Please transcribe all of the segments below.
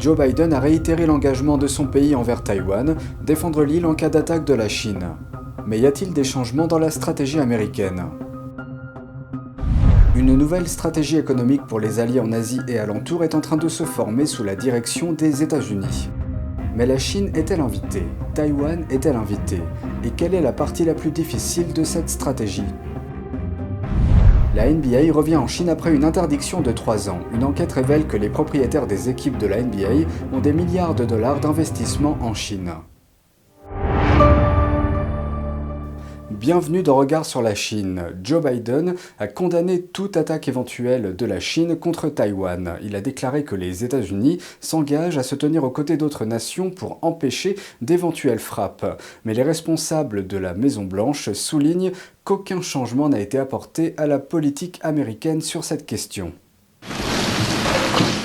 Joe Biden a réitéré l'engagement de son pays envers Taïwan, défendre l'île en cas d'attaque de la Chine. Mais y a-t-il des changements dans la stratégie américaine ? Une nouvelle stratégie économique pour les alliés en Asie et alentour est en train de se former sous la direction des États-Unis. Mais la Chine est-elle invitée ? Taïwan est-elle invitée ? Et quelle est la partie la plus difficile de cette stratégie ? La NBA revient en Chine après une interdiction de 3 ans. Une enquête révèle que les propriétaires des équipes de la NBA ont des milliards de dollars d'investissement en Chine. Bienvenue dans Regard sur la Chine. Joe Biden a condamné toute attaque éventuelle de la Chine contre Taïwan. Il a déclaré que les États-Unis s'engagent à se tenir aux côtés d'autres nations pour empêcher d'éventuelles frappes. Mais les responsables de la Maison-Blanche soulignent qu'aucun changement n'a été apporté à la politique américaine sur cette question.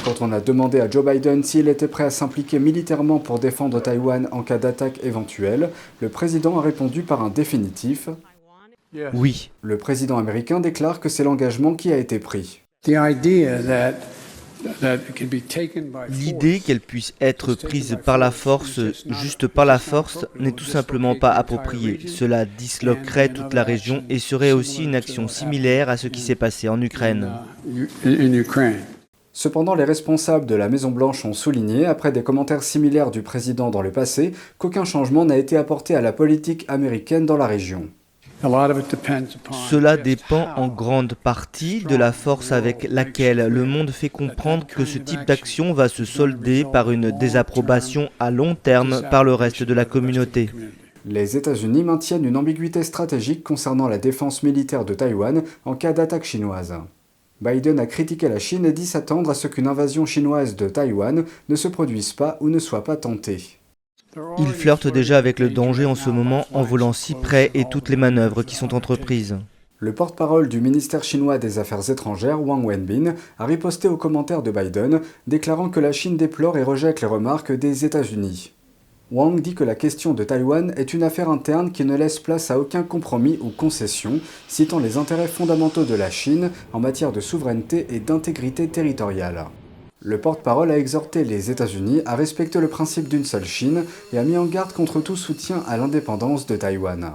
Quand on a demandé à Joe Biden s'il était prêt à s'impliquer militairement pour défendre Taïwan en cas d'attaque éventuelle, le président a répondu par un définitif. Oui. Le président américain déclare que c'est l'engagement qui a été pris. L'idée qu'elle puisse être prise par la force, juste par la force, n'est tout simplement pas appropriée. Cela disloquerait toute la région et serait aussi une action similaire à ce qui s'est passé en Ukraine. Cependant, les responsables de la Maison-Blanche ont souligné, après des commentaires similaires du président dans le passé, qu'aucun changement n'a été apporté à la politique américaine dans la région. Cela dépend en grande partie de la force avec laquelle le monde fait comprendre que ce type d'action va se solder par une désapprobation à long terme par le reste de la communauté. Les États-Unis maintiennent une ambiguïté stratégique concernant la défense militaire de Taïwan en cas d'attaque chinoise. Biden a critiqué la Chine et dit s'attendre à ce qu'une invasion chinoise de Taïwan ne se produise pas ou ne soit pas tentée. Il flirte déjà avec le danger en ce moment en volant si près et toutes les manœuvres qui sont entreprises. Le porte-parole du ministère chinois des Affaires étrangères, Wang Wenbin, a riposté aux commentaires de Biden, déclarant que la Chine déplore et rejette les remarques des États-Unis. Wang dit que la question de Taïwan est une affaire interne qui ne laisse place à aucun compromis ou concession, citant les intérêts fondamentaux de la Chine en matière de souveraineté et d'intégrité territoriale. Le porte-parole a exhorté les États-Unis à respecter le principe d'une seule Chine et a mis en garde contre tout soutien à l'indépendance de Taïwan.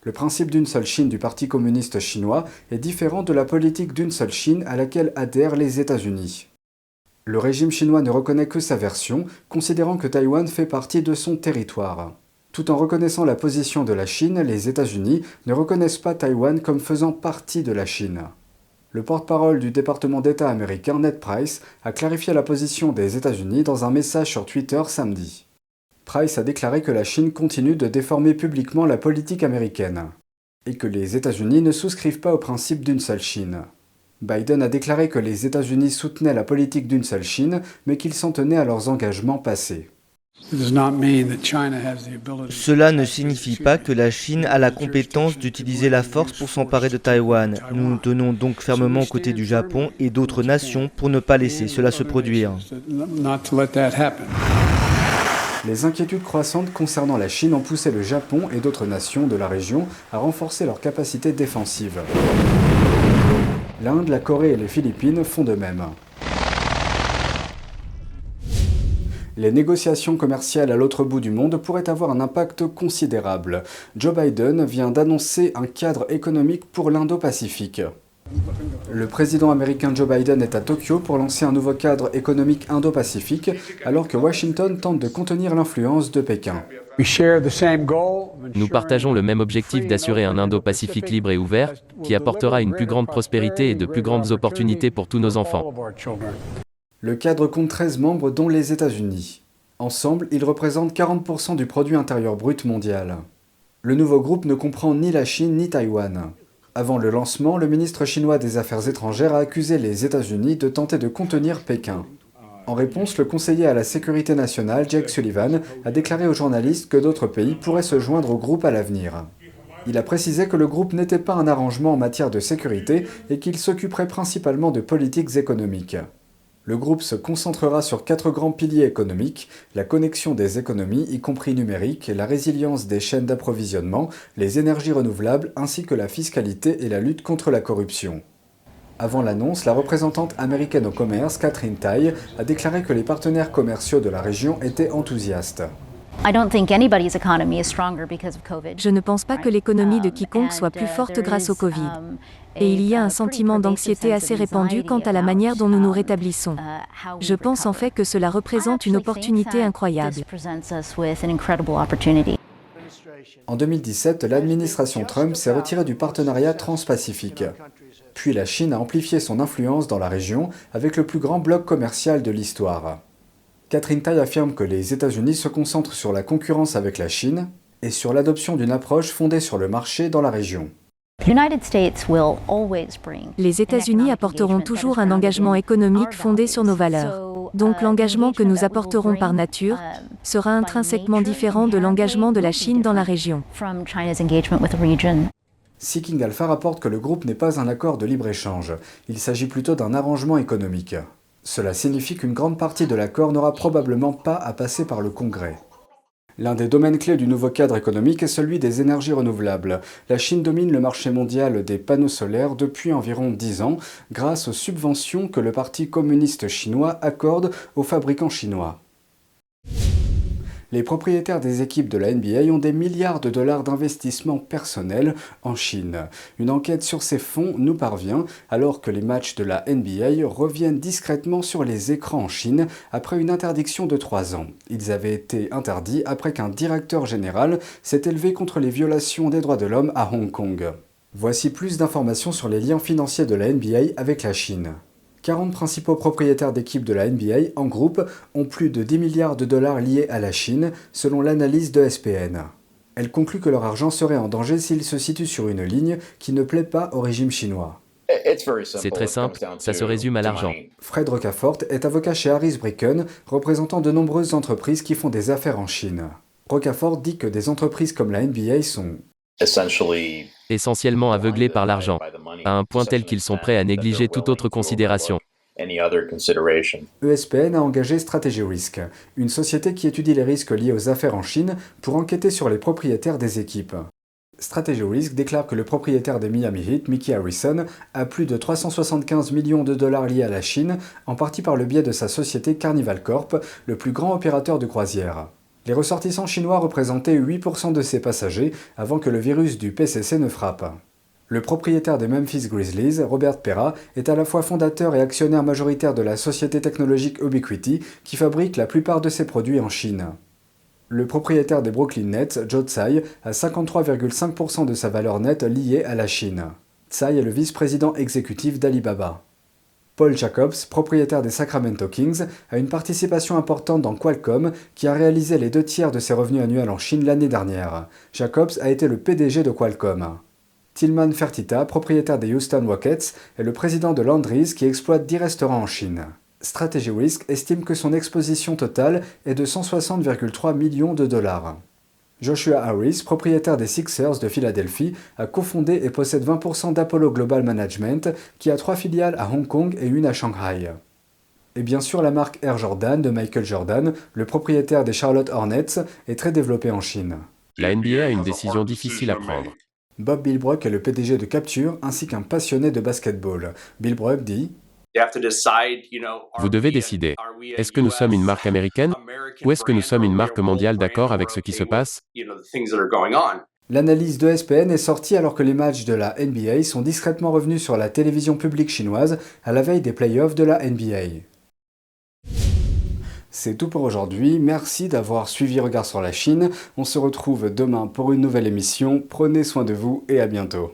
Le principe d'une seule Chine du Parti communiste chinois est différent de la politique d'une seule Chine à laquelle adhèrent les États-Unis. Le régime chinois ne reconnaît que sa version, considérant que Taïwan fait partie de son territoire. Tout en reconnaissant la position de la Chine, les États-Unis ne reconnaissent pas Taïwan comme faisant partie de la Chine. Le porte-parole du département d'État américain, Ned Price, a clarifié la position des États-Unis dans un message sur Twitter samedi. Price a déclaré que la Chine continue de déformer publiquement la politique américaine et que les États-Unis ne souscrivent pas au principe d'une seule Chine. Biden a déclaré que les États-Unis soutenaient la politique d'une seule Chine, mais qu'ils s'en tenaient à leurs engagements passés. Cela ne signifie pas que la Chine a la compétence d'utiliser la force pour s'emparer de Taïwan. Nous nous tenons donc fermement aux côtés du Japon et d'autres nations pour ne pas laisser cela se produire. Les inquiétudes croissantes concernant la Chine ont poussé le Japon et d'autres nations de la région à renforcer leurs capacités défensives. L'Inde, la Corée et les Philippines font de même. Les négociations commerciales à l'autre bout du monde pourraient avoir un impact considérable. Joe Biden vient d'annoncer un cadre économique pour l'Indo-Pacifique. Le président américain Joe Biden est à Tokyo pour lancer un nouveau cadre économique Indo-Pacifique, alors que Washington tente de contenir l'influence de Pékin. Nous partageons le même objectif d'assurer un Indo-Pacifique libre et ouvert, qui apportera une plus grande prospérité et de plus grandes opportunités pour tous nos enfants. Le cadre compte 13 membres dont les États-Unis. Ensemble, ils représentent 40% du produit intérieur brut mondial. Le nouveau groupe ne comprend ni la Chine ni Taïwan. Avant le lancement, le ministre chinois des Affaires étrangères a accusé les États-Unis de tenter de contenir Pékin. En réponse, le conseiller à la sécurité nationale, Jake Sullivan, a déclaré aux journalistes que d'autres pays pourraient se joindre au groupe à l'avenir. Il a précisé que le groupe n'était pas un arrangement en matière de sécurité et qu'il s'occuperait principalement de politiques économiques. Le groupe se concentrera sur 4 grands piliers économiques, la connexion des économies, y compris numériques, la résilience des chaînes d'approvisionnement, les énergies renouvelables ainsi que la fiscalité et la lutte contre la corruption. Avant l'annonce, la représentante américaine au commerce, Katherine Tai, a déclaré que les partenaires commerciaux de la région étaient enthousiastes. Je ne pense pas que l'économie de quiconque soit plus forte grâce au Covid. Et il y a un sentiment d'anxiété assez répandu quant à la manière dont nous nous rétablissons. Je pense en fait que cela représente une opportunité incroyable. En 2017, l'administration Trump s'est retirée du partenariat transpacifique. Puis la Chine a amplifié son influence dans la région avec le plus grand bloc commercial de l'histoire. Katherine Tai affirme que les États-Unis se concentrent sur la concurrence avec la Chine et sur l'adoption d'une approche fondée sur le marché dans la région. Les États-Unis apporteront toujours un engagement économique fondé sur nos valeurs. Donc l'engagement que nous apporterons par nature sera intrinsèquement différent de l'engagement de la Chine dans la région. Seeking Alpha rapporte que le groupe n'est pas un accord de libre-échange, il s'agit plutôt d'un arrangement économique. Cela signifie qu'une grande partie de l'accord n'aura probablement pas à passer par le Congrès. L'un des domaines clés du nouveau cadre économique est celui des énergies renouvelables. La Chine domine le marché mondial des panneaux solaires depuis environ 10 ans, grâce aux subventions que le Parti communiste chinois accorde aux fabricants chinois. Les propriétaires des équipes de la NBA ont des milliards de dollars d'investissement personnel en Chine. Une enquête sur ces fonds nous parvient alors que les matchs de la NBA reviennent discrètement sur les écrans en Chine après une interdiction de 3 ans. Ils avaient été interdits après qu'un directeur général s'est élevé contre les violations des droits de l'homme à Hong Kong. Voici plus d'informations sur les liens financiers de la NBA avec la Chine. 40 principaux propriétaires d'équipes de la NBA en groupe ont plus de 10 milliards de dollars liés à la Chine, selon l'analyse de ESPN. Elle conclut que leur argent serait en danger s'il se situe sur une ligne qui ne plaît pas au régime chinois. C'est très simple, ça se résume à l'argent. Fred Rocafort est avocat chez Harris Bricken, représentant de nombreuses entreprises qui font des affaires en Chine. Rocafort dit que des entreprises comme la NBA sont Essentiellement aveuglés par l'argent, à un point tel qu'ils sont prêts à négliger toute autre considération. ESPN a engagé Strategy Risk, une société qui étudie les risques liés aux affaires en Chine pour enquêter sur les propriétaires des équipes. Strategy Risk déclare que le propriétaire des Miami Heat, Mickey Harrison, a plus de 375 millions de dollars liés à la Chine, en partie par le biais de sa société Carnival Corp, le plus grand opérateur de croisière. Les ressortissants chinois représentaient 8% de ses passagers avant que le virus du PCC ne frappe. Le propriétaire des Memphis Grizzlies, Robert Pera, est à la fois fondateur et actionnaire majoritaire de la société technologique Ubiquiti, qui fabrique la plupart de ses produits en Chine. Le propriétaire des Brooklyn Nets, Joe Tsai, a 53,5% de sa valeur nette liée à la Chine. Tsai est le vice-président exécutif d'Alibaba. Paul Jacobs, propriétaire des Sacramento Kings, a une participation importante dans Qualcomm, qui a réalisé les 2/3 de ses revenus annuels en Chine l'année dernière. Jacobs a été le PDG de Qualcomm. Tillman Fertitta, propriétaire des Houston Rockets, est le président de Landry's qui exploite 10 restaurants en Chine. Strategy Risk estime que son exposition totale est de 160,3 millions de dollars. Joshua Harris, propriétaire des Sixers de Philadelphie, a cofondé et possède 20% d'Apollo Global Management, qui a 3 filiales à Hong Kong et une à Shanghai. Et bien sûr, la marque Air Jordan de Michael Jordan, le propriétaire des Charlotte Hornets, est très développée en Chine. La NBA a une décision difficile à prendre. Bob Bilbrook est le PDG de Capture ainsi qu'un passionné de basketball. Bilbrook dit « Vous devez décider. Est-ce que nous sommes une marque américaine ou est-ce que nous sommes une marque mondiale d'accord avec ce qui se passe ?» L'analyse de ESPN est sortie alors que les matchs de la NBA sont discrètement revenus sur la télévision publique chinoise à la veille des playoffs de la NBA. C'est tout pour aujourd'hui, merci d'avoir suivi Regard sur la Chine. On se retrouve demain pour une nouvelle émission. Prenez soin de vous et à bientôt.